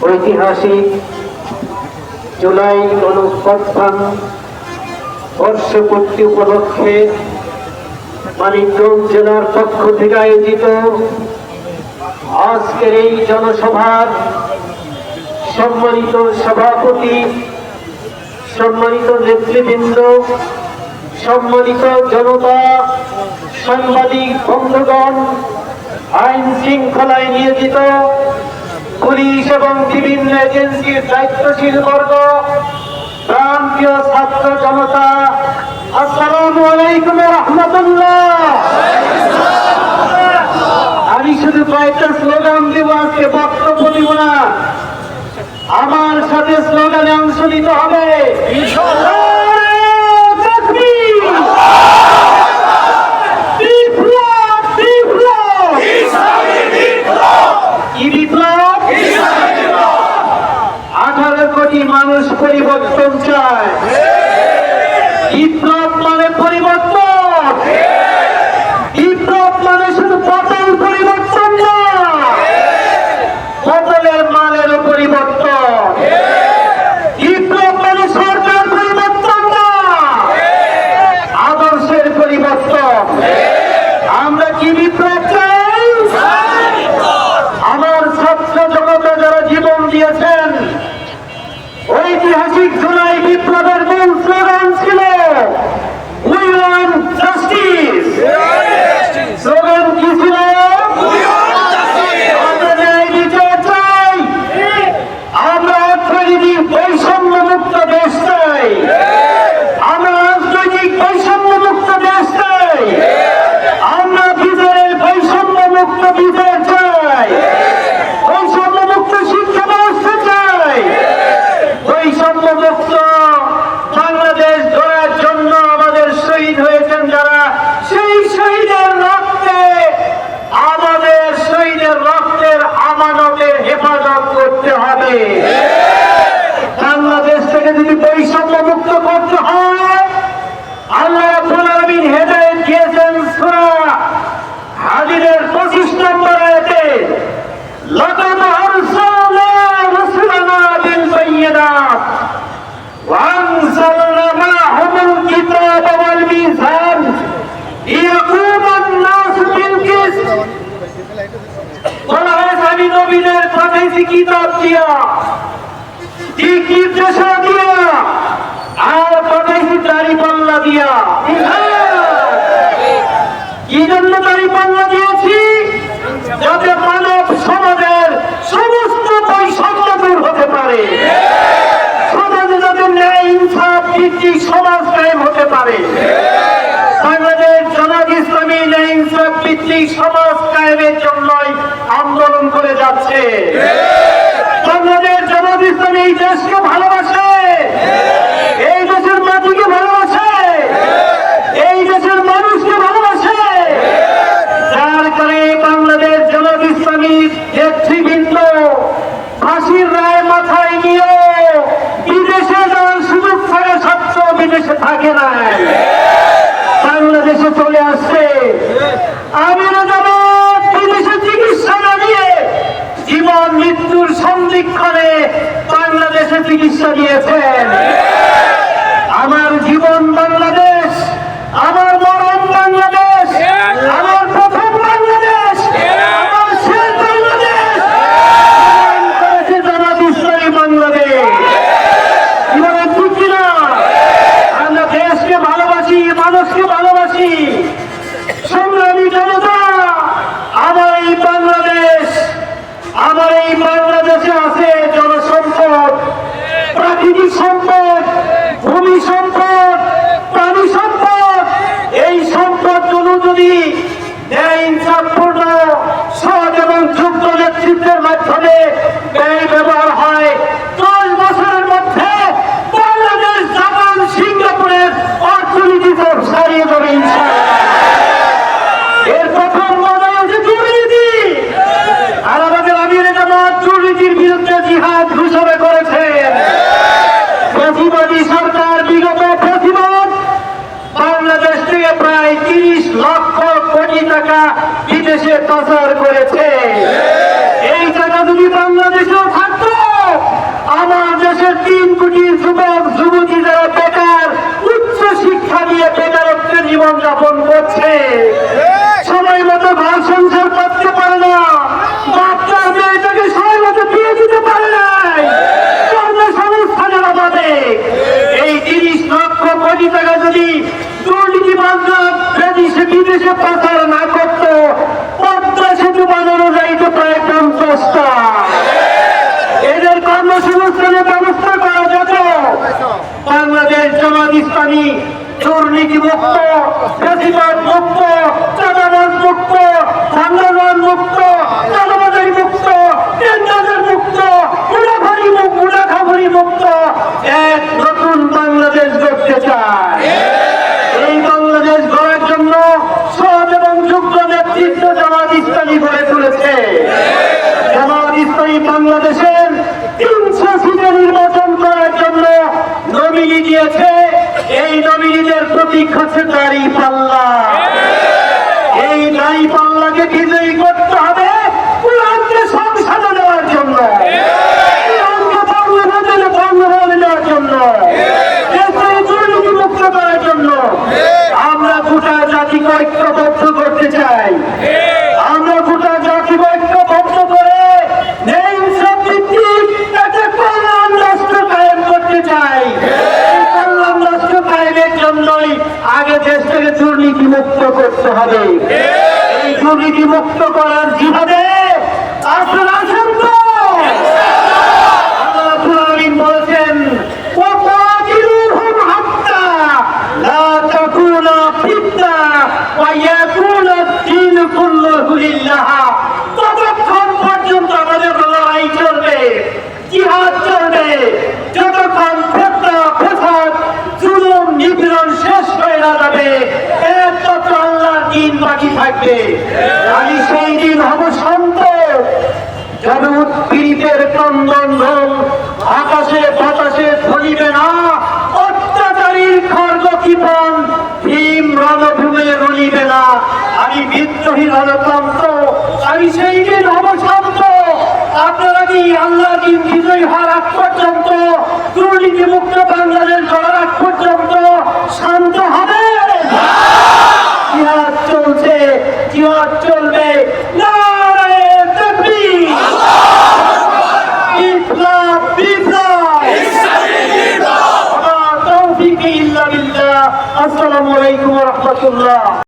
ঐতিহাসিক জুলাই গণঅভ্যুত্থান বর্ষপূর্তি উপলক্ষে মানিকগঞ্জ জেলার পক্ষ থেকে আয়োজিত আজকের এই জনসভার সম্মানিত সভাপতি, সম্মানিত নেতৃবৃন্দ, সম্মানিত জনতা, সাংবাদিক বন্ধুগণ, আইন শৃঙ্খলায় নিয়োজিত পুলিশ এবং বিভিন্ন এজেন্সির দায়িত্বশীল বর্গ, প্রান্তীয় ছাত্র জনতা, আসসালামু আলাইকুম ওয়া রাহমাতুল্লাহ। আমি শুধু কয়েকটা স্লোগান দেব, আজকে বক্তব্য দিব না। আমার সাথে স্লোগানে অংশ নিতে হবে। মানুষ পরিবর্তন চায়। বিপ্লব মানে পরিবর্তন, বিপ্লব মানে শুধু বোতল পরিবর্তন না, বোতলের মালেরও পরিবর্তন। বিপ্লব মানে সরকার পরিবর্তন না, আদর্শের পরিবর্তন। আমরা কি বিপ্লব চাই? আমার ছাত্র জগতে যারা জীবন দিয়েছেন, ঐতিহাসিক জুলাই বিপ্লবের মূল স্লোগান ছিল উই ওয়ান্ট জাস্টিস। স্লোগান কি ছিল? আমরা ন্যায় বিচার চাই, আমরা অর্থনৈতিক বৈষম্য মুক্ত দেশ চাই, আমরা রাজনৈতিক বৈষম্য মুক্ত দেশ চাই, আমরা বিচারের বৈষম্য মুক্ত বিচার চাই, বৈষম্য মুক্ত শিক্ষা ব্যবস্থা চাই, বৈষম্য মুক্ত বাংলাদেশ গড়ার জন্য আমাদের শহীদ হয়েছেন যারা, সেই শহীদের রক্তে, আমাদের শহীদের রক্তের আমানতের হেফাজত করতে হবে। বাংলাদেশ থেকে যদি বৈষম্য মুক্ত করতে হয়, আল্লাহ রাব্বুল আলামিন হেদায়েত দিয়েছেন সূরা হাদীদের 25 নম্বর আয়াতে, লাকাদ আরসালনা রাসূলানা বিল বায়্যিনাত ওয়া আনজালনা মা'আহুমুল কিতাবা ওয়াল মিজান লিয়াকুমান নাস বিল কিসত। বলা হয়েছে আমি নবীদের পাঠাইছি কিতাব দিয়া, দিক নির্দেশনা দিয়া, আর পাঠাইছি দাড়িপাল্লা দিয়া। কি জন্য দাড়িপাল্লা দিয়েছি? যাতে মানব সমাজের সমস্ত বৈষম্য দূর হতে পারে, সমাজে যাতে ন্যায় ইনসাফ ভিত্তিক সমাজ কায়েম হতে পারে। বাংলাদেশ জামাত ইসলামী ন্যায় ইনসাফ ভিত্তিক সমাজ কায়েমের জন্যই আন্দোলন করে যাচ্ছে। বাংলাদেশ জামাত ইসলামী এই দেশকে ভালোবাসে, এই দেশের মাটিকে ভালোবাসে, এই দেশের মানুষকে ভালোবাসে। যার কারণে বাংলাদেশ জামাত ইসলামীর নেতৃবৃন্দ ফাঁসির রায় মাথায় নিয়ে বিদেশে যাওয়ার সুযোগ থাকে সত্ত্বেও বিদেশে থাকে না, বাংলাদেশে চলে আসছে। আমির জামাত বিদেশে চিকিৎসা না নিয়ে জীবন মৃত্যুর সন্ধিক্ষণে বাংলাদেশে চিকিৎসা দিয়েছেন। আমার জীবন বাংলাদেশ, আমার মরণ বাংলাদেশ, আমার প্রথম বাংলাদেশ, আমার শেষ বাংলাদেশ, জামাত ইসলামী বাংলাদেশ। জীবনের বুঝছি না, আমরা দেশকে ভালোবাসি, মানুষকে ভালোবাসি। সংগ্রামী জনতা, আমার এই বাংলাদেশ, আমার এই বাংলাদেশে আছে জনসম্পদ, প্রাকৃতিক সম্পদ, ভূমি সম্পদ, প্রাণী সম্পদ। এই সম্পদগুলো যদি ন্যায় ইনসাফপূর্ণ, সৎ এবং যোগ্য নেতৃত্বের মাধ্যমে ব্যয় ব্যবহার হয়, 10 বছরের মধ্যে বাংলাদেশ জাপান সিঙ্গাপুরের অর্থনীতিতে ছাড়িয়ে যাবে ইনশাআল্লাহ। এর প্রথম বাধা হচ্ছে দুর্নীতি, আর আমাদের আমির জামাত দুর্নীতির বিরুদ্ধে জিহাদ ঘোষণা করেছেন। ফ্যাসিবাদী সরকার বিগত ফ্যাসিবাদ বাংলাদেশ থেকে প্রায় 30 লক্ষ কোটি টাকা বিদেশে পাচার করেছে। এই টাকা যদি বাংলাদেশেও থাকতো কোটি যুবক যুবতী যারা বেকার, উচ্চ শিক্ষা নিয়ে বেকারত্বের জীবন যাপন করছে, সময় মতো ঘর সংসার করতে পারে না, বাচ্চার মেয়েটাকে সময় মতো বিয়ে দিতে পারে নাই, কর্মসংস্থানের অভাবে। এই 30 লক্ষ কোটি টাকা যদি দুর্নীতিবাজরা বিদেশে পাচার না করত, পদ্মা সেতু বানানো যাইত প্রায় 50টা। এদের কর্মসংস্থানের ব্যবস্থা করা যেত। বাংলাদেশ জামাত ইসলামী দুর্নীতি মুক্ত, ফ্যাসিবাদ মুক্ত, চাঁদাবাজ মুক্ত, ধান্দাবাজ মুক্ত, চাঁদাবাজারি মুক্ত, টেন্ডারবাজ মুক্ত, মুনাফাখোরি মুক্ত এক নতুন বাংলাদেশ গড়তে চায়। এই বাংলাদেশ গড়ার জন্য সৎ এবং যোগ্য নেতৃত্ব জামাত ইসলামী গড়ে তুলেছে। জামাত ইসলামী বাংলাদেশের 300 সিটে নির্বাচন করার জন্য নমিনি দিয়েছে। এই নমিনিদের প্রতীক হচ্ছে দাঁড়িপাল্লা। এই দাঁড়িপাল্লাকে বিজয়ী করতে হবে কোরআনকে সংসদে দেওয়ার জন্য, কোরআনকে বঙ্গভবনে দেওয়ার জন্য, দেশে দুর্নীতি মুক্ত করার জন্য। আমরা গোটা জাতিকে ঐক্যবদ্ধ করতে চাই। আমরা গোটা জাতিকে ঐক্যবদ্ধ করে ইনসাফ ভিত্তিক একটা কল্যাণ রাষ্ট্র কায়েম করতে চাই। এই কল্যাণ রাষ্ট্র কায়েমের জন্যই আগে দেশটাকে দুর্নীতি মুক্ত করতে হবে। এই দুর্নীতি মুক্ত করার জিহাদে আপনারা আছেন তো? আল্লাহ রাব্বুল আলামিন বলেছেন, ওয়াকাতিলুহুম হাত্তা লা তাকুনা ফিতনা ওয়া ইয়াকুনা দ্বীন কুল্লুহু লিল্লাহ। ততক্ষণ পর্যন্ত আমাদের লড়াই চলবে, জিহাদ চলবে, যতক্ষণ ফিতনা, ফাসাদ, জুলুম, নিপীড়ন শেষ হয়ে না যাবে, একমাত্র আল্লাহর দ্বীন বাকি থাকবে। আমি সেই দিন হব শান্ত, যাবে উৎপীড়িতের ক্রন্দন রোল, আকাশে বাতাসে ধ্বনিবে না, অত্যাচারীর খড়গ কৃপণ ভীম রণভূমে রলিবে না। আমি বিদ্রোহী রণতন্ত্র, আমি সেই দিন হব শান্ত। আপনারা কি আল্লাহ দিন বিজয়ী হওয়ার আগ পর্যন্ত, দুর্নীতি মুক্ত বাংলাদেশ গড়ার আগ পর্যন্ত শান্ত হবে? জিহাদ চলছে, জিহাদ